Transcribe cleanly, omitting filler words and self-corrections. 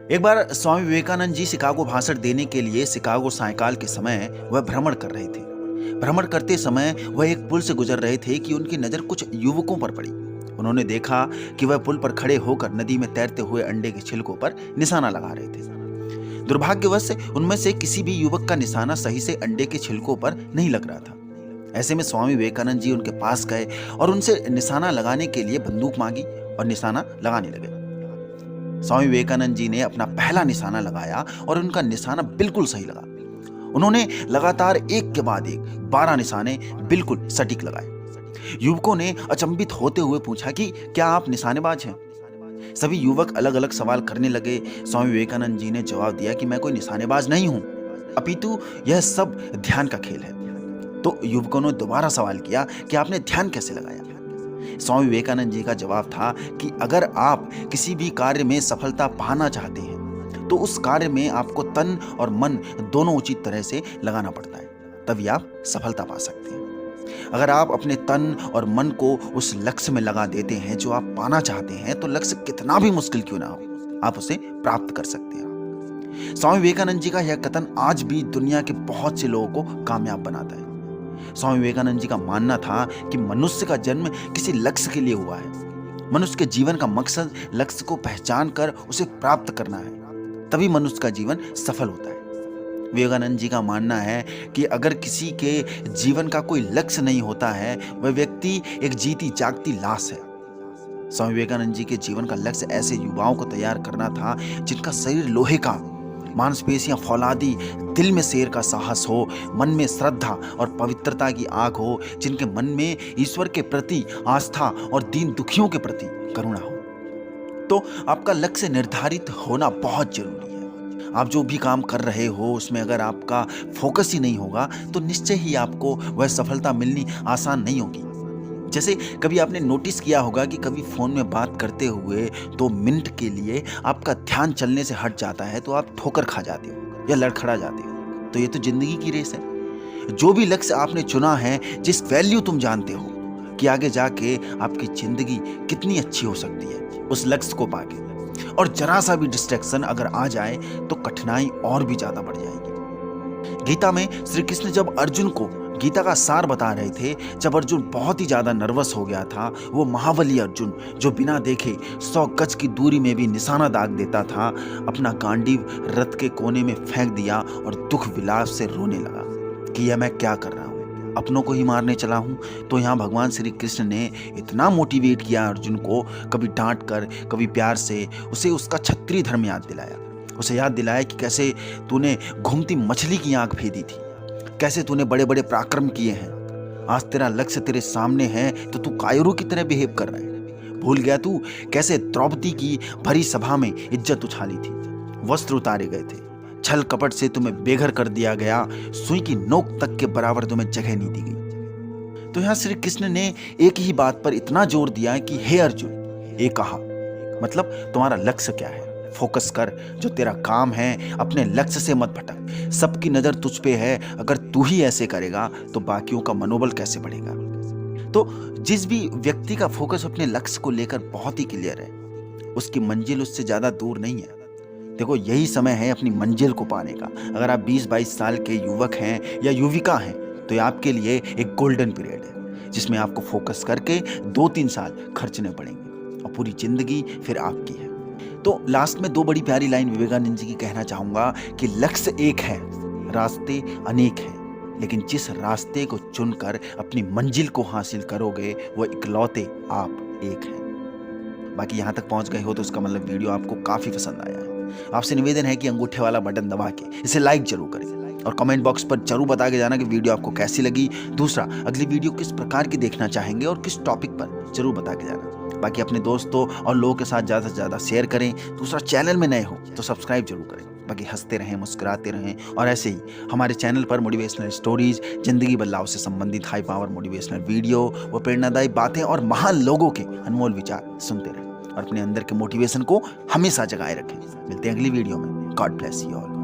एक बार स्वामी विवेकानंद जी शिकागो भाषण देने के लिए शिकागो सायंकाल के समय वह भ्रमण कर रहे थे। भ्रमण करते समय वह एक पुल से गुजर रहे थे कि उनकी नजर कुछ युवकों पर पड़ी। उन्होंने देखा कि वह पुल पर खड़े होकर नदी में तैरते हुए अंडे के छिलकों पर निशाना लगा रहे थे। दुर्भाग्यवश उनमें से किसी भी युवक का निशाना सही से अंडे के छिलकों पर नहीं लग रहा था। ऐसे में स्वामी विवेकानंद जी उनके पास गए और उनसे निशाना लगाने के लिए बंदूक मांगी और निशाना लगाने लगे। स्वामी विवेकानंद जी ने अपना पहला निशाना लगाया और उनका निशाना बिल्कुल सही लगा। उन्होंने लगातार एक के बाद एक 12 निशाने बिल्कुल सटीक लगाए। युवकों ने अचंभित होते हुए पूछा कि क्या आप निशानेबाज हैं? सभी युवक अलग अलग सवाल करने लगे। स्वामी विवेकानंद जी ने जवाब दिया कि मैं कोई निशानेबाज नहीं हूं, अपितु यह सब ध्यान का खेल है। तो युवकों ने दोबारा सवाल किया कि आपने ध्यान कैसे लगाया? स्वामी विवेकानंद जी का जवाब था कि अगर आप किसी भी कार्य में सफलता पाना चाहते हैं तो उस कार्य में आपको तन और मन दोनों उचित तरह से लगाना पड़ता है, तभी आप सफलता पा सकते हैं। अगर आप अपने तन और मन को उस लक्ष्य में लगा देते हैं जो आप पाना चाहते हैं तो लक्ष्य कितना भी मुश्किल क्यों ना हो, आप उसे प्राप्त कर सकते हैं। स्वामी विवेकानंद जी का यह कथन आज भी दुनिया के बहुत से लोगों को कामयाब बनाता है। स्वामी विवेकानंद जी का मानना था कि मनुष्य का जन्म किसी लक्ष्य के लिए हुआ है। मनुष्य के जीवन का मकसद लक्ष्य को पहचान कर उसे प्राप्त करना है, तभी मनुष्य का जीवन सफल होता है। विवेकानंद जी का मानना है कि अगर किसी के जीवन का कोई लक्ष्य नहीं होता है, वह व्यक्ति एक जीती जागती लाश है। स्वामी विवेकानंद जी के जीवन का लक्ष्य ऐसे युवाओं को तैयार करना था जिनका शरीर लोहे का, मांसपेशियां फौलादी, दिल में शेर का साहस हो, मन में श्रद्धा और पवित्रता की आग हो, जिनके मन में ईश्वर के प्रति आस्था और दीन दुखियों के प्रति करुणा हो। तो आपका लक्ष्य निर्धारित होना बहुत जरूरी है। आप जो भी काम कर रहे हो उसमें अगर आपका फोकस ही नहीं होगा तो निश्चय ही आपको वह सफलता मिलनी आसान नहीं होगी। जैसे कभी आपने नोटिस किया होगा कि कभी फोन में बात करते हुए 2 मिनट के लिए आपका ध्यान चलने से हट जाता है तो आप ठोकर खा जाते हो या लड़खड़ा जाते हो। तो ये तो जिंदगी की रेस है। जो भी लक्ष्य आपने चुना है, जिस वैल्यू तुम जानते हो कि आगे जाके आपकी जिंदगी कितनी अच्छी हो सकती है, उस लक्ष्य को पाके और जरा सा भी डिस्ट्रैक्शन अगर आ जाए तो कठिनाई और भी ज्यादा बढ़ जाएगी। गीता में श्री कृष्ण जब अर्जुन को गीता का सार बता रहे थे, जब अर्जुन बहुत ही ज्यादा नर्वस हो गया था, वो महाबली अर्जुन जो बिना देखे 100 गज की दूरी में भी निशाना दाग देता था, अपना गांडीव रथ के कोने में फेंक दिया और दुख विलास से रोने लगा कि यह मैं क्या कर रहा हूँ, अपनों को ही मारने चला हूँ। तो यहाँ भगवान श्री कृष्ण ने इतना मोटिवेट किया अर्जुन को, कभी डांट कर कभी प्यार से उसे उसका क्षत्रिय धर्म याद दिलाया। उसे याद दिलाया कि कैसे तूने घूमती मछली की आंख भेदी थी, कैसे तूने बड़े बड़े पराक्रम किए हैं। आज तेरा लक्ष्य तेरे सामने है तो तू कायरों की तरह बिहेव कर रहा है। भूल गया तू कैसे द्रौपदी की भरी सभा में इज्जत उछाली थी, वस्त्र उतारे गए थे, छल कपट से तुम्हें बेघर कर दिया गया, सुई की नोक तक के बराबर तुम्हें जगह नहीं दी गई। तो यहाँ श्री कृष्ण ने एक ही बात पर इतना जोर दिया कि हे अर्जुन, ये कहा मतलब तुम्हारा लक्ष्य क्या है, फोकस कर, जो तेरा काम है अपने लक्ष्य से मत भटक। सबकी नजर तुझ पे है, अगर तू ही ऐसे करेगा तो बाकियों का मनोबल कैसे बढ़ेगा। तो जिस भी व्यक्ति का फोकस अपने लक्ष्य को लेकर बहुत ही क्लियर है, उसकी मंजिल उससे ज्यादा दूर नहीं है। देखो यही समय है अपनी मंजिल को पाने का। अगर आप 20-22 साल के युवक हैं या युविका हैं तो ये आपके लिए एक गोल्डन पीरियड है जिसमें आपको फोकस करके 2-3 साल खर्चने पड़ेंगे और पूरी जिंदगी फिर आपकी है। तो लास्ट में 2 बड़ी प्यारी लाइन विवेकानंद जी की कहना चाहूंगा कि लक्ष्य एक है, रास्ते अनेक हैं, लेकिन जिस रास्ते को चुनकर अपनी मंजिल को हासिल करोगे वो इकलौते आप एक हैं। बाकी यहाँ तक पहुँच गए हो तो उसका मतलब वीडियो आपको काफ़ी पसंद आया है। आपसे निवेदन है कि अंगूठे वाला बटन दबा के इसे लाइक जरूर करें और कमेंट बॉक्स पर जरूर बता के जाना कि वीडियो आपको कैसी लगी। दूसरा, अगली वीडियो किस प्रकार की देखना चाहेंगे और किस टॉपिक पर जरूर बता के जाना। बाकी अपने दोस्तों और लोगों के साथ ज़्यादा से ज़्यादा शेयर करें। दूसरा, चैनल में नए हो तो सब्सक्राइब जरूर करें। बाकी हंसते रहें, मुस्कुराते रहें और ऐसे ही हमारे चैनल पर मोटिवेशनल स्टोरीज, जिंदगी बदलाव से संबंधित हाई पावर मोटिवेशनल वीडियो व प्रेरणादायी बातें और महान लोगों के अनमोल विचार सुनते रहें और अपने अंदर के मोटिवेशन को हमेशा जगाए रखें। मिलते हैं अगली वीडियो में। God bless you all.